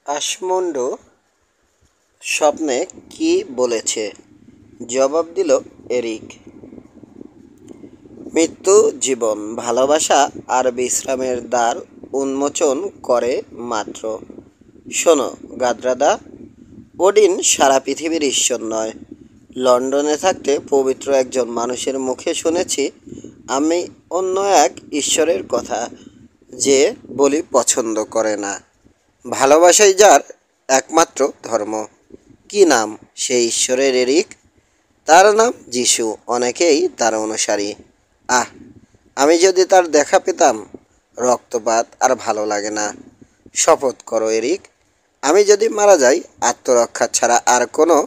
আসমন্ডু স্বপ্নে কি বলেছে? জবাব দিল এরিক। মৃত্যু জীবন, ভালোবাসা আর বিশ্রামের দ্বার উন্মোচন করে মাত্র। শোনো গাদ্রাদা, ওডিন সারা পৃথিবীর ঈশ্বর নয়। লন্ডনে থাকতে পবিত্র একজন মানুষের মুখে শুনেছি আমি অন্য এক ঈশ্বরের কথা, যে বলি পছন্দ করে না। ভালোবাসাই যার একমাত্র ধর্ম। কি নাম সেই ঈশ্বরের এরিক? তার নাম যিশু, অনেকেই তার অনুসারী। আহ, আমি যদি তার দেখা পেতাম। রক্তপাত আর ভালো লাগে না। শপথ করো এরিক, আমি যদি মারা যাই আত্মরক্ষা ছাড়া আর কোনো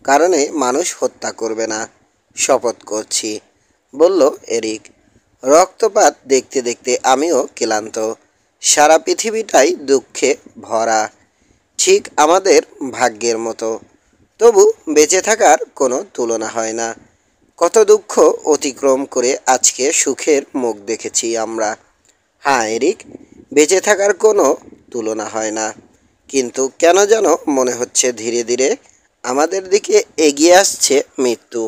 কারণে মানুষ হত্যা করবে না। শপথ করছি, বলল এরিক। রক্তপাত দেখতে দেখতে আমিও ক্লান্ত। সারা পৃথিবীটাই দুঃখে ভরা, ঠিক আমাদের ভাগ্যের মতো। তবু বেঁচে থাকার কোনো তুলনা হয় না। কত দুঃখ অতিক্রম করে আজকে সুখের মুখ দেখেছি আমরা। হ্যাঁ এরিক, বেঁচে থাকার কোনো তুলনা হয় না। কিন্তু কেন যেন মনে হচ্ছে ধীরে ধীরে আমাদের দিকে এগিয়ে আসছে মৃত্যু।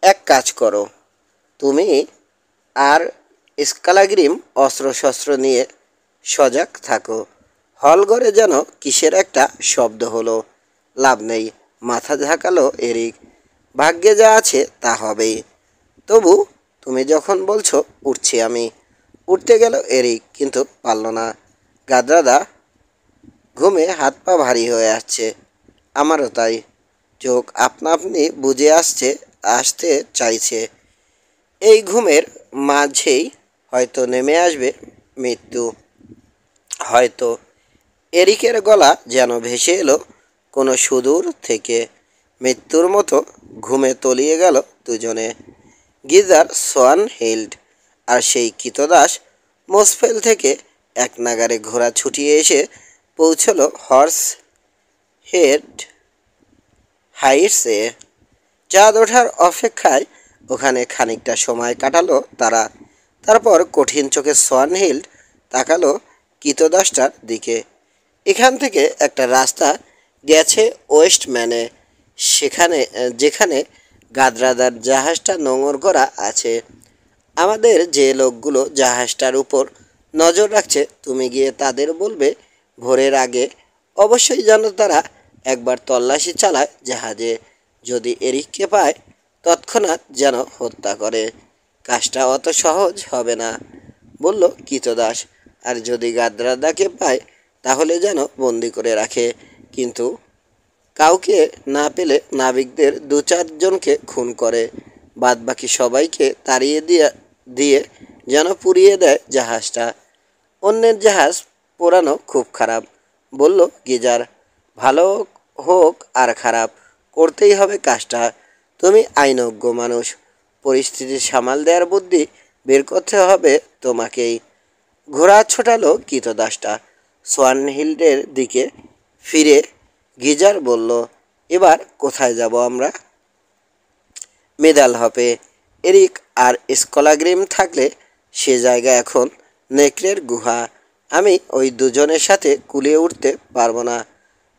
এক কাজ করো, তুমি আর স্কালাগ্রিম অস্ত্রশস্ত্র নিয়ে সজাগ থাকো। হলঘরে যেন কিসের একটা শব্দ হলো। লাভ নেই, মাথা ঝাঁকালো এরিক। ভাগ্যে যা আছে তা হবেই। তবু তুমি যখন বলছো, উঠছি আমি। উঠতে গেল এরিক, কিন্তু পারল না। গাদ্রাদা, ঘুমে হাত পা ভারী হয়ে আসছে। আমারও তাই। চোখ আপনা আপনি বুজে আসতে চাইছে। এই ঘুমের মাঝেই হয়তো নেমে আসবে মৃত্যু। হয়তো। এরিকের গলা যেন ভেসে এলো কোনো সুদূর থেকে। মৃত্যুর মতো ঘুমে তলিয়ে গেল দুজনে। গিজার সোয়ান হিল্ড আর সেই কৃতদাস মোসফেল থেকে এক নাগারে ঘোড়া ছুটিয়ে এসে পৌঁছল হর্স হেড হাইটসে। চাঁদ ওঠার অপেক্ষায় ওখানে খানিকটা সময় কাটালো তারা। তারপর কঠিন চোখে সোয়ান হিল্ড তাকালো কৃতদাসটার দিকে। এখান থেকে একটা রাস্তা গেছে ওয়েস্টম্যানে, যেখানে গাদ্রাদার জাহাজটা নোঙর করা আছে। আমাদের যে লোকগুলো জাহাজটার উপর নজর রাখছে, তুমি গিয়ে তাদের বলবে ভোরের আগে অবশ্যই যেন তারা একবার তল্লাশি চালায় জাহাজে। যদি এরিককে পায় তৎক্ষণাৎ যেন হত্যা করে। কাজটা অত সহজ হবে না, বলল কৃতদাস। আর যদি গাদ্রাদাকে পায় তাহলে যেন বন্দি করে রাখে। কিন্তু কাউকে না পেলে নাবিকদের দু চারজনকে খুন করে, বাদ বাকি সবাইকে তাড়িয়ে দিয়ে যেন পুড়িয়ে দেয় জাহাজটা। অন্যের জাহাজ পোড়ানো খুব খারাপ, বলল গিজার। ভালো হোক আর খারাপ, করতেই হবে কাজটা। তুমি আইনজ্ঞ মানুষ, পরিস্থিতি সামাল দেওয়ার বুদ্ধি বের করতে হবে তোমাকেই। ঘোড়া ছোটালো কৃতদাসটা সোয়ানহিল্ডের দিকে ফিরে। গিজার বলল, এবার কোথায় যাব আমরা? মেদাল হবে। এরিক আর স্কলাগ্রিম থাকলে সে জায়গা এখন নেকড়ের গুহা। আমি ওই দুজনের সাথে কুলিয়ে উঠতে পারবো না।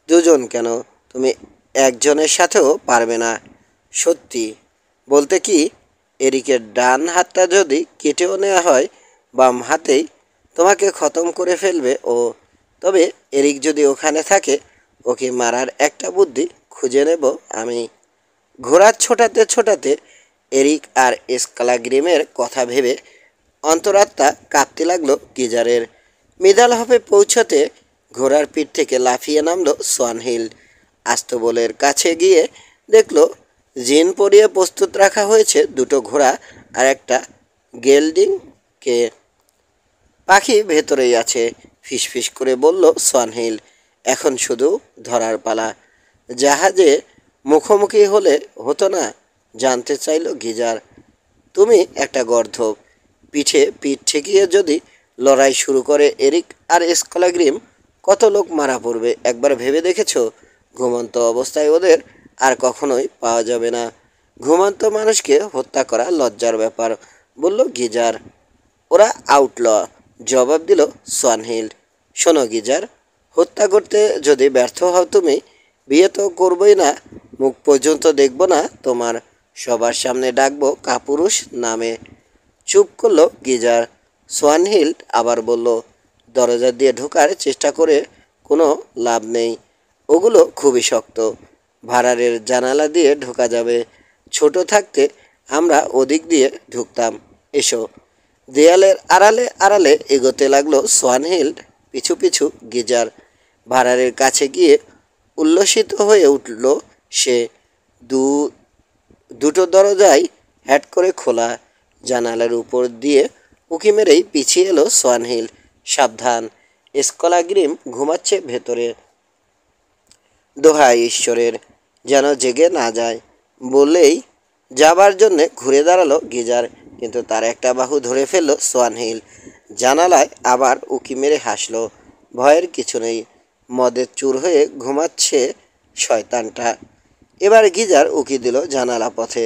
দুজন কেন, তুমি একজনের সাথেও পারবে না। সত্যি বলতে কি, এরিকের ডান হাতটা যদি কেটেও নেওয়া হয়, বাম হাতেই তোমাকে খতম করে ফেলবে ও। তবে এরিক যদি ওখানে থাকে, ওকে মারার একটা বুদ্ধি খুঁজে নেব আমি। ঘোড়া ছোটাতে ছোটাতে এরিক আর স্কালাগ্রিমের কথা ভেবে অন্তরাত্মা কাঁপতে লাগলো গিজারের। মিদাল হপে পৌঁছতে ঘোড়ার পিঠ থেকে লাফিয়ে নামলো সোয়ানহিল্ড। আস্তবলের কাছে গিয়ে দেখলো জিন পরিয়ে প্রস্তুত রাখা হয়েছে দুটো ঘোড়া আর একটা গেল্ডিংকে। পাখি ভেতরেই আছে, ফিসফিস করে বলল সোয়ানহিল্ড। এখন শুধু ধরার পালা। জাহাজে মুখোমুখি হলে হতো না? জানতে চাইল গিজার। তুমি একটা গর্ধব, পিঠে পিঠ ঠেকিয়ে যদি লড়াই শুরু করে এরিক আর স্কলাগ্রিম, কত লোক মারা পড়বে একবার ভেবে দেখেছো? ঘুমন্ত অবস্থায় ওদের আর কখনোই পাওয়া যাবে না। ঘুমন্ত মানুষকে হত্যা করা লজ্জার ব্যাপার, বলল গিজার। ওরা আউটল, জবাব দিল সোয়ানহিল্ড। শোনো গিজার, হত্যা করতে যদি ব্যর্থ হও তুমি, বিয়ে তো করবই না, মুখ পর্যন্ত দেখব না তোমার, সবার সামনে ডাকবো কাপুরুষ নামে। চুপ করলো গিজার। সোয়ানহিল আবার বলল, দরজা দিয়ে ঢোকার চেষ্টা করে কোনো লাভ নেই, ওগুলো খুবই শক্ত, ভাড়ারের জানালা দিয়ে ঢোকা যাবে। ছোট থাকতে আমরা ওদিক দিয়ে ঢুকতাম। এসো। দেয়ালের আড়ালে আড়ালে এগোতে লাগলো সোয়ানহিল, পিছু পিছু গিজার। ভাড়ারের কাছে গিয়ে উল্লসিত হয়ে উঠল সে। দু দুটো দরজাই হ্যাট করে খোলা। জানালার উপর দিয়ে উঁকি মেরেই পিছিয়ে এলো সোয়ানহিল। সাবধান, স্কলাগ্রিম ঘুমাচ্ছে ভেতরে, দোহাই ঈশ্বরের, যেন জেগে না যায়। বলেই যাবার জন্যে ঘুরে দাঁড়ালো গিজার, কিন্তু তার একটা বাহু ধরে ফেলল সোয়ানহিল। জানালায় আবার উঁকি মেরে হাসল। ভয়ের কিছু নেই, মদের চুর হয়ে ঘুমাচ্ছে শয়তানটা। এবার গিজার উঁকি দিল জানালা পথে।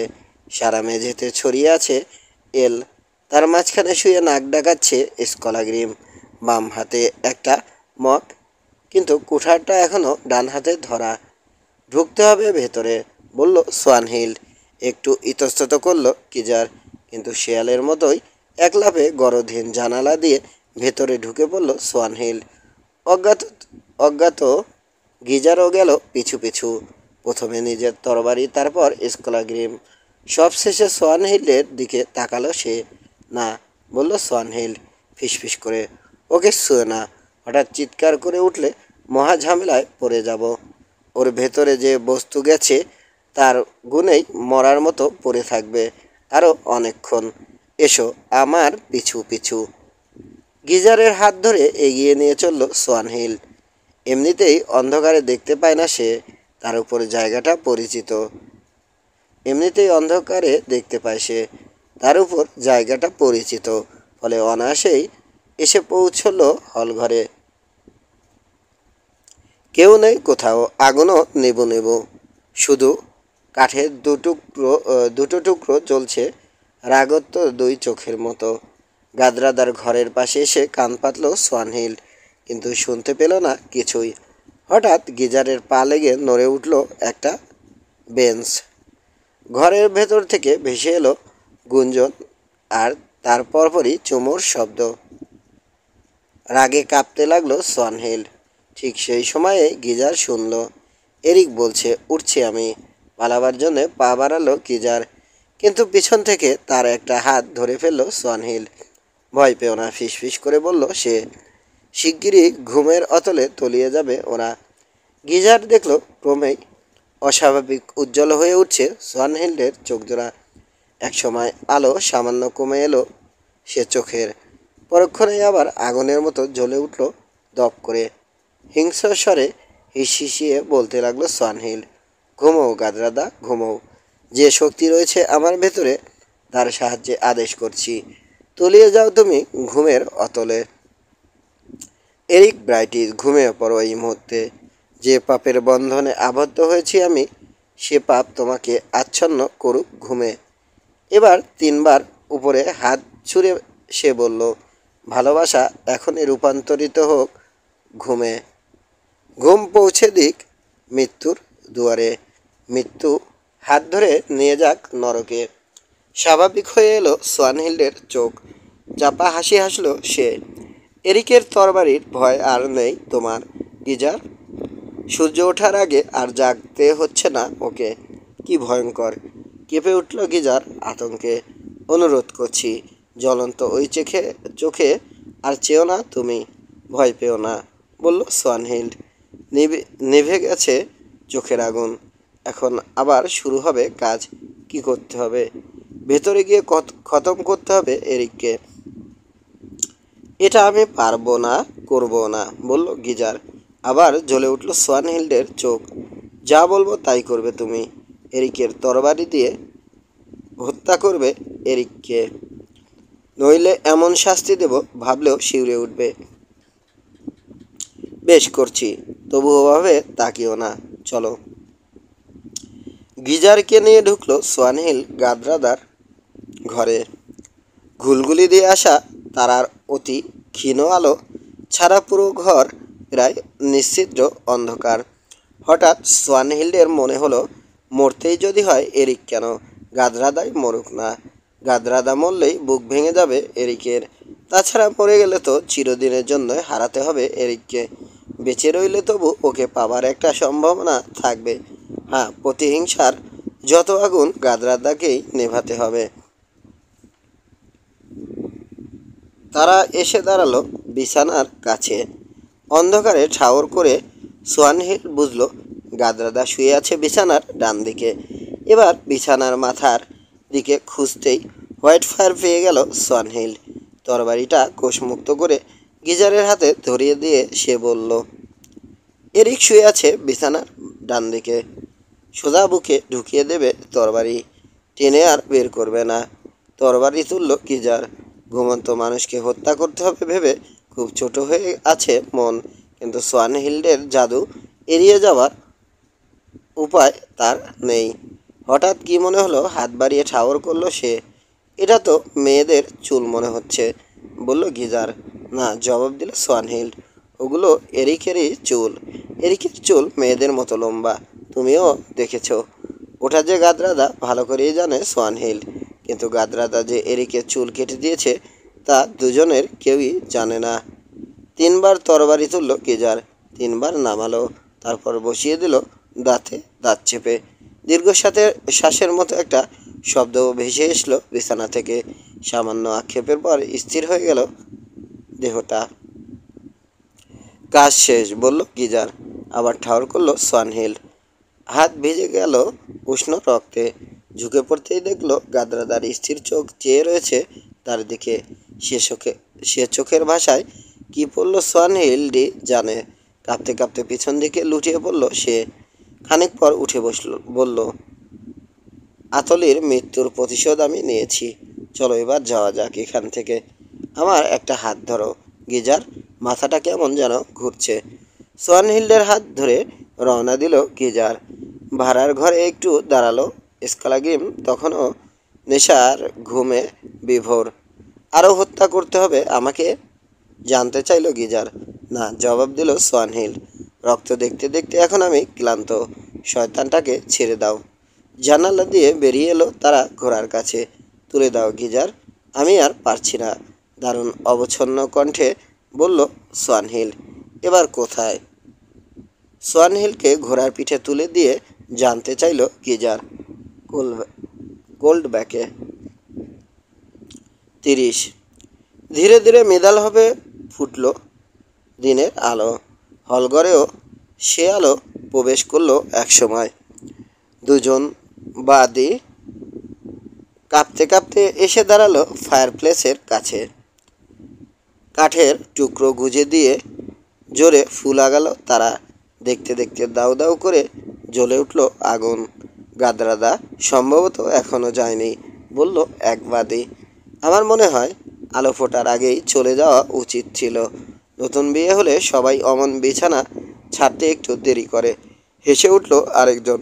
সারা মেঝেতে ছড়িয়ে আছে এল, তার মাঝখানে শুয়ে নাক ডাকাচ্ছে স্কলাগ্রিম। বাম হাতে একটা মগ, কিন্তু কুঠারটা এখনো ডান হাতে ধরা। ঢুকতে হবে ভেতরে, বলল সোয়ানহিল। একটু ইতস্তত করলো গিজার, কিন্তু শেয়ালের মতোই এক লাফে গরধীন জানালা দিয়ে ভেতরে ঢুকে পড়ল সোয়ানহিল। অজ্ঞাত অজ্ঞাত গিজারও গেল পিছু পিছু। প্রথমে নিজের তরবারি, তারপর স্কলাগ্রিম। সবশেষে সোয়ানহিলের দিকে তাকালো সে। না, বলল সোয়ানহিল ফিসফিস করে, ওকে শুয়ে না। হঠাৎ চিৎকার করে উঠলে মহা ঝামেলায় পড়ে যাব। ওর ভেতরে যে বস্তু গেছে তার গুণেই মরার মতো পড়ে থাকবে আরও অনেকক্ষণ। এসো আমার পিছু পিছু। গিজারের হাত ধরে এগিয়ে নিয়ে চলল সোয়ানহিল। এমনিতেই অন্ধকারে দেখতে পায় না সে, তার উপর জায়গাটা পরিচিত। এমনিতেই অন্ধকারে দেখতে পায় সে, তার উপর জায়গাটা পরিচিত, ফলে অনায়াসেই এসে পৌঁছল হলঘরে। কেউ নেই কোথাও, আগুনও নেবু নেবু, শুধু কাঠের দুটো টুকরো জ্বলছে রাগত্ব দুই চোখের মতো। গাদরাদার ঘরের পাশে এসে কান পাতল সোয়ানহিল, কিন্তু শুনতে পেল না কিছুই। হঠাৎ গিজারের পা লেগে নড়ে উঠল একটা বেঞ্চ। ঘরের ভেতর থেকে ভেসে এলো গুঞ্জন, আর তার পরপরই চুমোর শব্দ। রাগে কাঁপতে লাগলো সোয়ানহিল। ঠিক সেই সময়ে গিজার শুনল, এরিক বলছে উঠছি আমি। পালাবার জন্যে পা বাড়ালো গিজার, কিন্তু পিছন থেকে তার একটা হাত ধরে ফেলল সোয়ানহিল। ভয় পেও না, ফিসফিস করে বলল সে, শিগগিরই ঘুমের অতলে তলিয়ে যাবে ওরা। গিজার দেখল ক্রমেই অস্বাভাবিক উজ্জ্বল হয়ে উঠছে সোয়ানহিলের চোখজোড়া। একসময় আলো সামান্য কমে এলো সে চোখের, পরক্ষণেই আবার আগুনের মতো জ্বলে উঠল দপ করে। হিংস্র স্বরে হিসিয়ে বলতে লাগলো সোয়ানহিল, ঘুমোও গাদরাদা, ঘুমোও। যে শক্তি রয়েছে আমার ভেতরে তার সাহায্যে আদেশ করছি, তলিয়ে যাও তুমি ঘুমের অতলে। এরিক ব্রাইটিস, ঘুমিয়ে পড়ো এই মুহূর্তে। যে পাপের বন্ধনে আবদ্ধ হয়েছি আমি, সে পাপ তোমাকে আচ্ছন্ন করুক ঘুমে। এবার তিনবার উপরে হাত ছুঁড়ে সে বলল, ভালোবাসা এখনই রূপান্তরিত হোক ঘুমে। ঘুম পৌঁছে দিক মৃত্যুর দুয়ারে, মৃত্যু হাত ধরে নিয়ে যাক নরকে। স্বাভাবিক হয়ে এলো সোয়ানহিলের চোখ। চাপা হাসি হাসলো সে। এরিকের তরবারির ভয় আর নেই তোমার গিজার। সূর্য ওঠার আগে আর জাগতে হচ্ছে না ওকে। কি ভয়ঙ্কর! কেঁপে উঠল গিজার আতঙ্কে। অনুরোধ করছি, জ্বলন্ত ওই চোখে আর চেও না তুমি, ভয় পেও না, বলল সোয়ানহিল। নিভে গেছে চোখের আগুন, এখন আবার শুরু হবে কাজ। কি করতে হবে? ভেতরে গিয়ে খতম করতে হবে এরিককে। এটা আমি পারবো না, করবো না, বলল গিজার। আবার জ্বলে উঠল সোয়ানহিল্ডের চোখ। যা বলবো তাই করবে তুমি। এরিকের তরবারি দিয়ে হত্যা করবে এরিককে, নইলে এমন শাস্তি দেব ভাবলেও শিউরে উঠবে। বেশ করছি, তবু ওভাবে তাকিও না, চলো। গিজারকে নিয়ে ঢুকলো সোয়ানহিল গাদরাদার ঘরে। ঘুলগুলি দিয়ে আসা তারার অতি ক্ষীণ আলো ছাড়া পুরো ঘর প্রায় নিশ্চিদ্র অন্ধকার। হঠাৎ সোয়ানহিল্ডের মনে হলো, মরতেই যদি হয় এরিক কেন গাদরাদাই মরুক না। গাদরাদা মরলেই বুক ভেঙে যাবে এরিকের। তাছাড়া মরে গেলে তো চিরদিনের জন্য হারাতে হবে এরিককে। বেঁচে রইলে তবু ওকে পাবার একটা সম্ভাবনা থাকবে। হ্যাঁ, প্রতিহিংসার যত আগুন গাদরাদাকেই নেভাতে হবে। তারা এসে দাঁড়ালো বিছানার কাছে। অন্ধকারে ঠাউর করে সোয়ানহিল বুঝল গাদরাদা শুয়ে আছে বিছানার ডান দিকে। এবার বিছানার মাথার দিকে খুঁজতেই হোয়াইট ফায়ার পেয়ে গেল সোয়ানহিল। তরবারিটা কোষমুক্ত করে গিজারের হাতে ধরিয়ে দিয়ে সে বলল, এরিক শুয়ে আছে বিছানার ডান দিকে। সোজা বুকে ঢুকিয়ে দেবে তরবারি, টেনে আর বের করবে না। তরবারি তুলল গিজার। ঘুমন্ত মানুষকে হত্যা করতে হবে ভেবে খুব ছোট হয়ে আছে মন, কিন্তু সোয়ানহিল্ডের জাদু এড়িয়ে যাওয়ার উপায় তার নেই। হঠাৎ কি মনে হলো, হাত বাড়িয়ে ঠাওর করলো সে। এটা তো মেয়েদের চুল মনে হচ্ছে, বলল গিজার। না, জবাব দিল সোয়ানহিল্ড, ওগুলো এরিকেরই চুল। এরিকের চুল মেয়েদের মতো লম্বা, তুমিও দেখেছ। ওটা যে গাদরাদা ভালো করেই জানে সোয়ানহিল্ড, কিন্তু গাদরাদা যে এরিকের চুল কেটে দিয়েছে তা দুজনের কেউই জানে না। তিনবার তরবারি তুলল গিজার, তিনবার নামালো, তারপর বসিয়ে দিল দাঁতে দাঁত চেপে। দীর্ঘ শ্বাসের মতো একটা শব্দ ভেসে এসলো বিছানা থেকে। সামান্য আক্ষেপের পর স্থির হয়ে গেল দেহটা। কাজ শেষ, বলল গিজার। আবার ঠাউর করলো সোয়ানহিল্ড। হাত ভিজে গেল উষ্ণ রক্তে। ঝুঁকে পড়তেই দেখলো গাদরাদার স্থির চোখ চেয়ে রয়েছে তার দিকে। সে চোখের ভাষায় কি পড়ল সোয়ানহিল্ডই জানে। কাঁপতে কাঁপতে পিছন দিকে লুটিয়ে পড়ল সে। খানিক পর উঠে বলল, আতলির মৃত্যুর প্রতিশোধ আমি নিয়েছি। চলো এবার যাওয়া যাক এখান থেকে। আমার একটা হাত ধরো গিজার, মাথাটা কেমন যেন ঘুরছে। সোয়ানহিল্ডের হাত ধরে রওনা দিল গিজার। ভাড়ার ঘরে একটু দাঁড়ালো। স্কালাগ্রিম তখনও নেশার ঘুমে বিভোর। আরও হত্যা করতে হবে আমাকে, জানতে চাইল গিজার। না, জবাব দিল সোয়ানহিল্ড। রক্ত দেখতে দেখতে এখন আমি ক্লান্ত, শয়তানটাকে ছেড়ে দাও। জানালা দিয়ে বেরিয়ে এলো তারা ঘোড়ার কাছে। তুলে দাও গিজার, আমি আর পারছি না, দারুণ অবচ্ছন্ন কণ্ঠে বলল সোয়ানহিল্ড। এবার কোথায়? সোয়ানহিলকে ঘোড়ার পিঠে তুলে দিয়ে জানতে চাইল গিজার। গোল্ডব্যাকে 30। ধীরে ধীরে মেদাল হবে ফুটল দিনের আলো। হলঘরেও সে আলো প্রবেশ করলো একসময়। দুজন বাদী কাঁপতে কাঁপতে এসে দাঁড়ালো ফায়ারপ্লেসের কাছে। কাঠের টুকরো গুঁজে দিয়ে জোরে ফু লাগালো তারা। দেখতে দেখতে দাউ দাউ করে জ্বলে উঠল আগুন। গাদরাদা সম্ভবত এখনও যায়নি, বলল এক বাদী। আমার মনে হয় আলো ফোটার আগেই চলে যাওয়া উচিত ছিল। নতুন বিয়ে হলে সবাই অমন বিছানা ছাড়তে একটু দেরি করে। হেসে উঠল আরেকজন।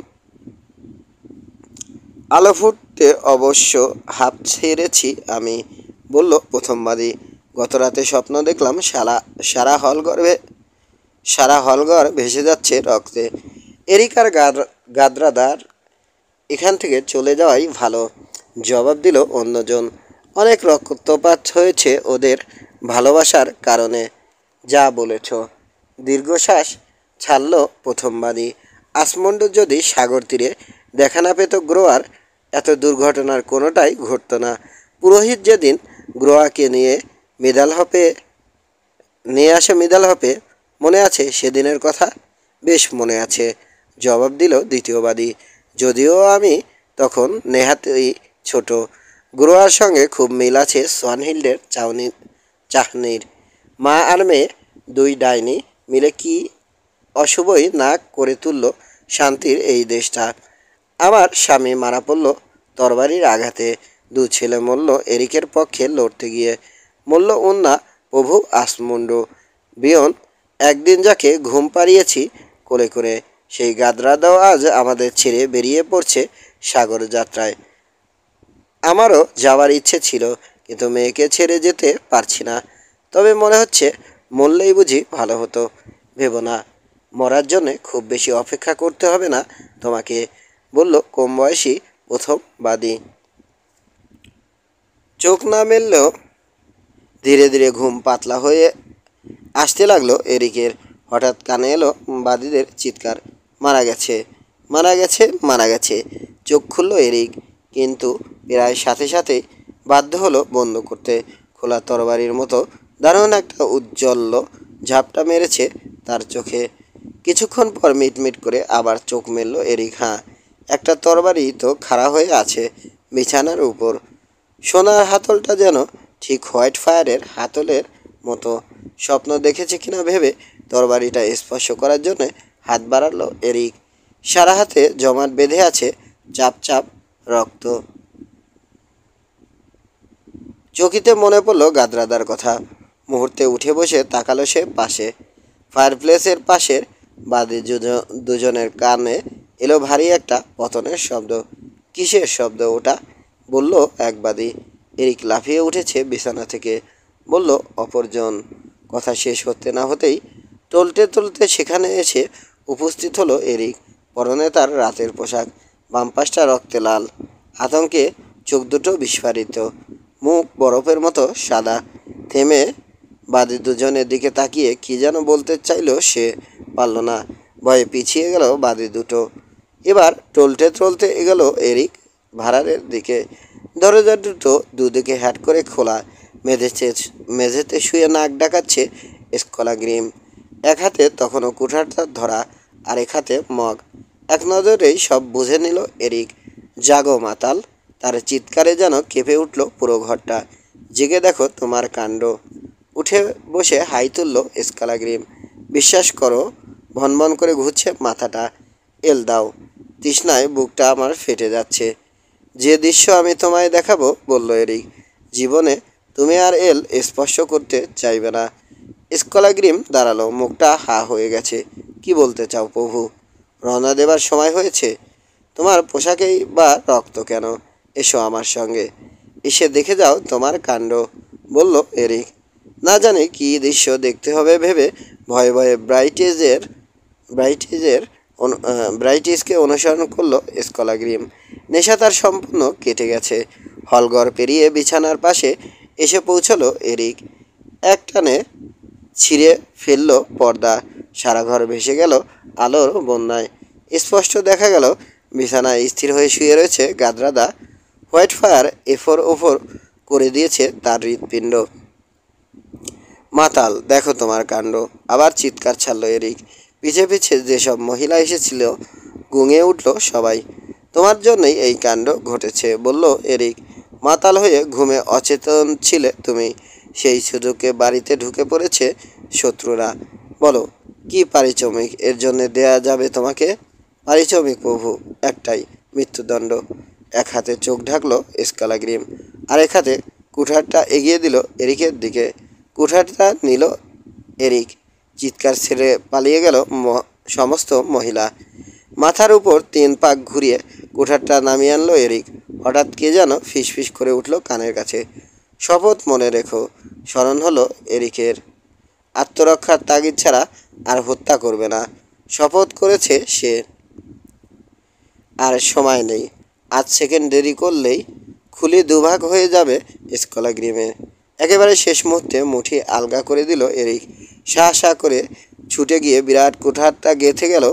আলো ফুটতে অবশ্য হাঁপ ছেড়েছি আমি, বলল প্রথমবাদী। গত রাতে স্বপ্ন দেখলাম সারা হলঘর ভেসে যাচ্ছে রক্তে। এরিক আর গাদরাদার এখান থেকে চলে যাওয়াই ভালো, জবাব দিল অন্যজন। অনেক রক্তপাত হয়েছে ওদের ভালোবাসার কারণে। যা বলেছ। দীর্ঘশ্বাস ছাড়ল প্রথমবাদী। আসমন্ড যদি সাগর তীরে দেখা না পেত গ্রোয়ার, এত দুর্ঘটনার কোনোটাই ঘটত না। পুরোহিত যেদিন গ্রোয়াকে নিয়ে আসে মিদালহপে, মনে আছে সেদিনের কথা? বেশ মনে আছে, জবাব দিল দ্বিতীয়বাদী। যদিও আমি তখন নেহাতই ছোট। গ্রোয়ার সঙ্গে খুব মিল আছে সোয়ানহিল্ডের চাহনির। মা আর মেয়ে, দুই ডাইনি মিলে কি অশুভই না করে তুলল শান্তির এই দেশটা। আমার স্বামী মারা পড়ল তরবারির আঘাতে। দু ছেলে মরল এরিকের পক্ষে লড়তে গিয়ে। মরল উন্না প্রভু আসমুন্ডু বিয়ন। একদিন যাকে ঘুম পাড়িয়েছি কোলে করে, সেই গাদরাদাও আজ আমাদের ছেড়ে বেরিয়ে পড়ছে সাগর যাত্রায়। আমারও যাওয়ার ইচ্ছে ছিল, কিন্তু মেয়েকে ছেড়ে যেতে পারছি না। তবে মনে হচ্ছে মরলেই বুঝি ভালো হতো। ভেবো না, মরার জন্যে খুব বেশি অপেক্ষা করতে হবে না তোমাকে, বলল কম বয়সী প্রথম বাদী। চোখ না মেললেও ধীরে ধীরে ঘুম পাতলা হয়ে আসতে লাগলো এরিকের। হঠাৎ কানে এলো বাদীদের চিৎকার, মারা গেছে, মারা গেছে, মারা গেছে। চোখ খুলল এরিক, কিন্তু প্রায় সাথে সাথেই বাধ্য হলো বন্ধ করতে। খোলা তরবারির মতো দারুণ একটা উজ্জ্বল ঝাপটা মেরেছে তার চোখে। কিছুক্ষণ পর মিটমিট করে আবার চোখ মেলল এরিক। হ্যাঁ, একটা তরবারি তো খাড়া হয়ে আছে বিছানার উপর। সোনার হাতলটা যেন ঠিক হোয়াইট ফায়ারের হাতলের মতো। স্বপ্ন দেখেছে কিনা ভেবে তরবারিটা স্পর্শ করার জন্য হাত বাড়ালো এরিক। সারা হাতে জমাট বেঁধে আছে চাপ চাপ রক্ত। চকিতে মনে পড়ল গাদ্রাদার কথা। মুহূর্তে উঠে বসে তাকালো সে পাশে। ফায়ারপ্লেসের পাশের বাদে দুজনের কানে এলো ভারী একটা পতনের শব্দ। কিসের শব্দ ওটা? বলল এক বাদী। এরিক লাফিয়ে উঠেছে বিছানা থেকে, বলল অপরজন। কথা শেষ হতে না হতেই টলতে টলতে সেখানে এসে উপস্থিত হলো এরিক। পরনে তার রাতের পোশাক, বাম পাশটা রক্তে লাল, আতঙ্কে চোখ দুটো বিস্ফারিত, মুখ বরফের মতো সাদা। থেমে বাদী দুজনের দিকে তাকিয়ে কি যেন বলতে চাইল সে, পারল না। ভয়ে পিছিয়ে গেল বাদী দুটো। এবার টলতে টলতে এগোলো এরিক ভাড়ারের দিকে। দরজা দুটো দুদিকে হ্যাট করে খোলা। মেঝেতে শুয়ে নাক ডাকাচ্ছে স্কলাগ্রিম। এক হাতে তখনও কুঠারটা ধরা, আরেক হাতে মগ। এক নজরেই সব বুঝে নিল এরিক। জাগো মাতাল! তার চিৎকারে যেন কেঁপে উঠল পুরো ঘরটা। জেগে দেখো তোমার কাণ্ড। উঠে বসে হাই তুলল স্কলাগ্রিম। বিশ্বাস করো, ভনভন করে ঘুরছে মাথাটা। এল দাও, তৃষ্ণায় বুকটা আমার ফেটে যাচ্ছে। যে দৃশ্য আমি তোমায় দেখাবো, বলল এরিক, জীবনে তুমি আর এল স্পর্শ করতে চাইবে না। স্কলাগ্রিম দাঁড়ালো, মুখটা হা হয়ে গেছে। কি বলতে চাও প্রভু? রওনা দেবার সময় হয়েছে। তোমার পোশাকেই বা রক্ত কেন? এসো আমার সঙ্গে, এসে দেখে যাও তোমার কাণ্ড, বলল এরিক। না জানি কী দৃশ্য দেখতে হবে ভেবে ভয়ে ভয়ে ব্রাইটেজের ব্রাইটিসকে অনুসরণ করলো স্কলাগ্রিম। নেশা তার সম্পূর্ণ কেটে গেছে। হলঘর পেরিয়ে বিছানার পাশে এসে পৌঁছলো এরিক। এক টানে ছিঁড়ে ফেলল পর্দা। সারা ঘর ভেসে গেল আলোর বন্যায়। স্পষ্ট দেখা গেল বিছানায় স্থির হয়ে শুয়ে রয়েছে গাদ্রাদা। হোয়াইট ফায়ার এফোর ওফর করে দিয়েছে তার হৃৎপিণ্ড। মাতাল, দেখো তোমার কাণ্ড! আবার চিৎকার ছাড়ল এরিক। পিছে পিছে যেসব মহিলা এসেছিল গুঙে উঠল সবাই। তোমার জন্যই এই কাণ্ড ঘটেছে, বলল এরিক। মাতাল হয়ে ঘুমে অচেতন ছিলে তুমি, সেই সুযোগে বাড়িতে ঢুকে পড়েছে শত্রুরা। বলো, কি পারিশ্রমিক এর জন্য দেয়া যাবে তোমাকে? পারিশ্রমিক প্রভু, একটাই, মৃত্যুদণ্ড। এক হাতে চোখ ঢাকলো স্কালাগ্রিম, আরেক হাতে কুঠারটা এগিয়ে দিল এরিকের দিকে। কুঠারটা নিল এরিক। চিৎকার ছেড়ে পালিয়ে গেল সমস্ত মহিলা। মাথার উপর 3 পাক ঘুরিয়ে কুঠারটা নামিয়ে আনলো এরিক। হঠাৎ কে যেন ফিসফিস করে উঠল কানের কাছে। শপথ মনে রেখো। স্মরণ হলো এরিকের। আত্মরক্ষার তাগিদ ছাড়া আর হত্যা করবে না, শপথ করেছে সে। আর সময় নেই, আধ সেকেন্ড দেরি করলেই খুলি দুভাগ হয়ে যাবে স্কলাগ্রিমে। একেবারে শেষ মুহূর্তে মুঠি আলগা করে দিল এরিক। শাঁ শাঁ করে ছুটে গিয়ে বিরাট কুঠারটা গেঁথে গেল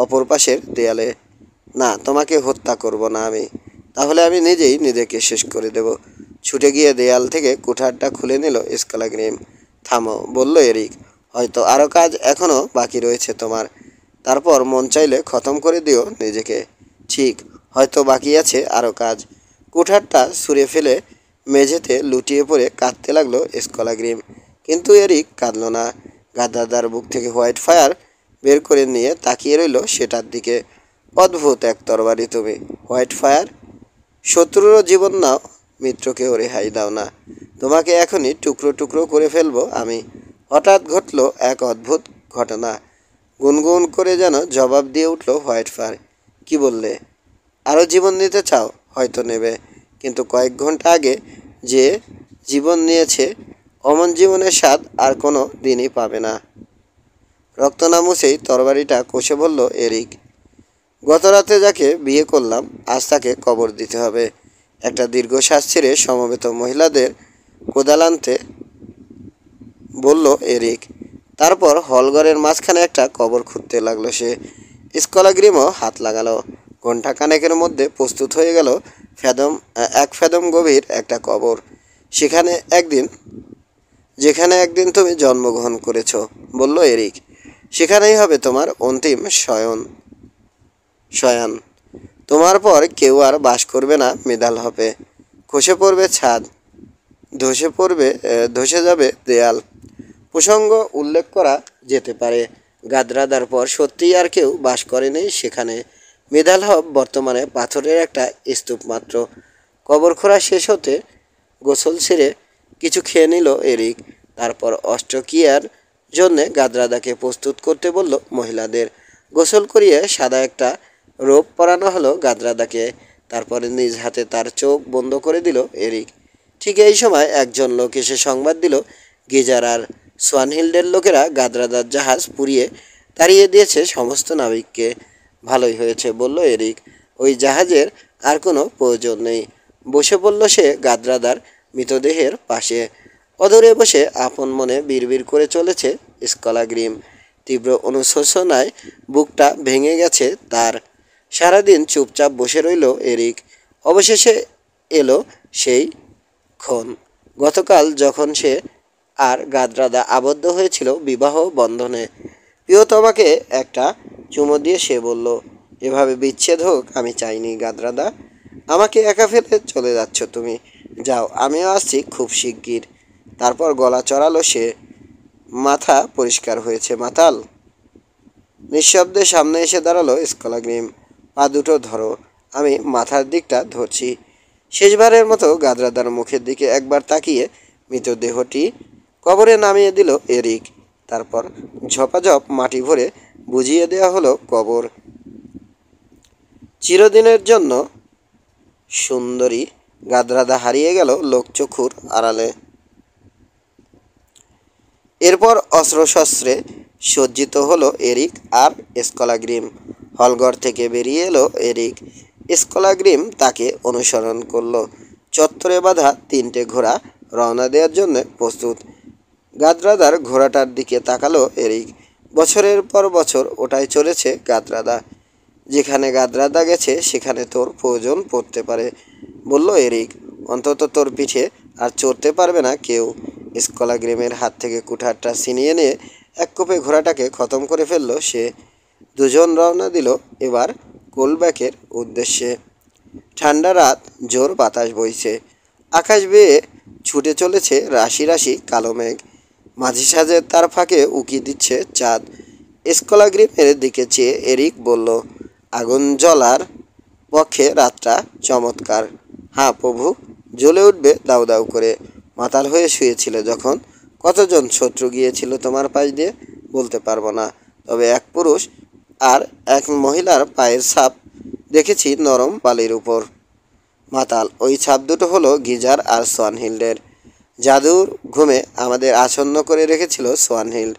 অপর পাশের দেয়ালে। না, তোমাকে হত্যা করব না আমি, তাহলে আমি নিজেই নিজেকে শেষ করে দেব। ছুটে গিয়ে দেয়াল থেকে কুঠারটা খুলে নিল স্কলাগ্রিম। থামো, বলল এরিক, হয়তো আরও কাজ এখনও বাকি রয়েছে তোমার। তারপর মন চাইলে খতম করে দিও নিজেকে। ঠিক, হয়তো বাকি আছে আরও কাজ। কুঠারটা ছুঁড়ে ফেলে মেঝেতে লুটিয়ে পড়ে কাঁদতে লাগলো স্কলাগ্রিম। কিন্তু এরিক কাঁদল না। গাদ্দাদার বুক থেকে হোয়াইট ফায়ার বের করে নিয়ে তাকিয়ে রইল সেটার দিকে। অদ্ভুত এক তরবারি তুমি, হোয়াইট ফায়ার। শত্রুরও জীবন নাও, মিত্রকেও রেহাই দাও না। তোমাকে এখনই টুকরো টুকরো করে ফেলবো আমি। হঠাৎ ঘটল এক অদ্ভুত ঘটনা। গুনগুন করে যেন জবাব দিয়ে উঠল হোয়াইট ফায়ার। কি বললে? আরও জীবন নিতে চাও? হয়তো নেবে, কিন্তু কয়েক ঘন্টা আগে যে জীবন নিয়েছে অমন জীবনের স্বাদ আর কোনো দিনই পাবে না। রক্ত না মুছেই তরবারিটা কষে বলল এরিক। গত রাতে যাকে বিয়ে করলাম আজ তাকে কবর দিতে হবে। একটা দীর্ঘশ্বাস ছেড়ে সমবেত মহিলাদের কোদাল আনতে বলল এরিক। তারপর হলঘরের মাঝখানে একটা কবর খুঁড়তে লাগলো সে। স্কলাগ্রিমও হাত লাগালো। ঘণ্টা খানেকের মধ্যে প্রস্তুত হয়ে গেল এক ফেদম গভীর একটা কবর। যেখানে একদিন তুমি জন্মগ্রহণ করেছ, বলল এরিক, সেখানেই হবে তোমার অন্তিম শয়ান। তোমার পর কেউ আর বাস করবে না মেদাল হবে। খসে পড়বে ছাদ, ধসে যাবে দেয়াল। প্রসঙ্গ উল্লেখ করা যেতে পারে, গাদ্রাদার পর সত্যিই আর কেউ বাস করেনি সেখানে। মেদাল হব বর্তমানে পাথরের একটা স্তূপ মাত্র। কবর খোঁড়া শেষ হতে গোসল সেরে কিছু খেয়ে নিল এরিক। তারপর অস্ট্রোকিয়ার জন্যে গাদ্রাদাকে প্রস্তুত করতে বলল মহিলাদের। গোসল করিয়ে সাদা একটা রোব পরানো হলো গাদ্রাদাকে। তারপরে নিজ হাতে তার চোখ বন্ধ করে দিল এরিক। ঠিক এই সময় একজন লোক এসে সংবাদ দিল, গিজার আর সোয়ানহিল্ডের লোকেরা গাদ্রাদার জাহাজ পুড়িয়ে তাড়িয়ে দিয়েছে সমস্ত নাবিককে। ভালোই হয়েছে, বলল এরিক। ওই জাহাজের আর কোনো প্রয়োজন নেই। বসে পড়ল সে গাদ্রাদার মৃতদেহের পাশে। অদূরে বসে আপন মনে বিড়বিড় করে চলেছে স্কলাগ্রিম। তীব্র অনুশোচনায় বুকটা ভেঙে গেছে তার। সারাদিন চুপচাপ বসে রইল এরিক। অবশেষে এলো সেই ক্ষণ। গতকাল যখন সে আর গাদ্রাদা আবদ্ধ হয়েছিল বিবাহ বন্ধনে। প্রিয়তমাকে একটা চুমো দিয়ে সে বলল, এভাবে বিচ্ছেদ হোক আমি চাইনি গাদ্রাদা। আমাকে একা ফেলে চলে যাচ্ছ তুমি। যাও, আমিও আসছি খুব শিগগির। তারপর গলা চড়ালো সে। মাথা পরিষ্কার হয়েছে মাতাল। নিঃশব্দে সামনে এসে দাঁড়ালো স্কলাগ্রিম। পা দুটো ধরো, আমি মাথার দিকটা ধরছি। শেষবারের মতো গাদ্রাদার মুখের দিকে একবার তাকিয়ে মৃতদেহটি কবরে নামিয়ে দিল এরিক। তারপর ঝপাঝপ মাটি ভরে বুঝিয়ে দেওয়া হলো কবর। চিরদিনের জন্য সুন্দরী গাদ্রাদা হারিয়ে গেল লোকচক্ষুর আড়ালে। এরপর অস্ত্রশস্ত্রে সজ্জিত হলো এরিক আর স্কলাগ্রিম। হলঘর থেকে বেরিয়ে এলো এরিক। স্কলাগ্রিম তাকে অনুসরণ করলো। চত্বরে বাঁধা 3টে ঘোড়া রওনা দেওয়ার জন্য প্রস্তুত। গাদ্রাদার ঘোড়াটার দিকে তাকালো এরিক। বছরের পর বছর ওটাই চলেছে গাদ্রাদা। যেখানে গাদ্রাদা গেছে সেখানে তোর প্রয়োজন পড়তে পারে, বলল এরিক। অন্তত তোর পিঠে আর চড়তে পারবে না কেউ। স্কলাগ্রিমের হাত থেকে কুঠারটা ছিনিয়ে নিয়ে এক কোপে ঘোড়াটাকে খতম করে ফেলল সে। দুজন রওনা দিল এবার কোলব্যাকের উদ্দেশ্যে। ঠান্ডা রাত, জোর বাতাস বইছে। আকাশ বেয়ে ছুটে চলেছে রাশি রাশি কালো মেঘ। মাঝি সাজে তার ফাঁকে উকি দিচ্ছে চাঁদ। স্কলাগ্রিমের দিকে চেয়ে এরিক বলল, আগুন জ্বলার পক্ষে রাতটা চমৎকার। হ্যাঁ প্রভু, জ্বলে উঠবে দাউ দাউ করে। মাতাল হয়ে শুয়েছিল যখন। কতজন শত্রু গিয়েছিল তোমার পাশ দিয়ে বলতে পারবো না, তবে এক পুরুষ আর এক মহিলার পায়ের ছাপ দেখেছি নরম বালির উপর। মাতাল, ওই ছাপ দুটো হলো গিজার আর সোয়ানহিল্ডের। জাদুর ঘুমে আমাদের আচ্ছন্ন করে রেখেছিল সোয়ানহিল্ড,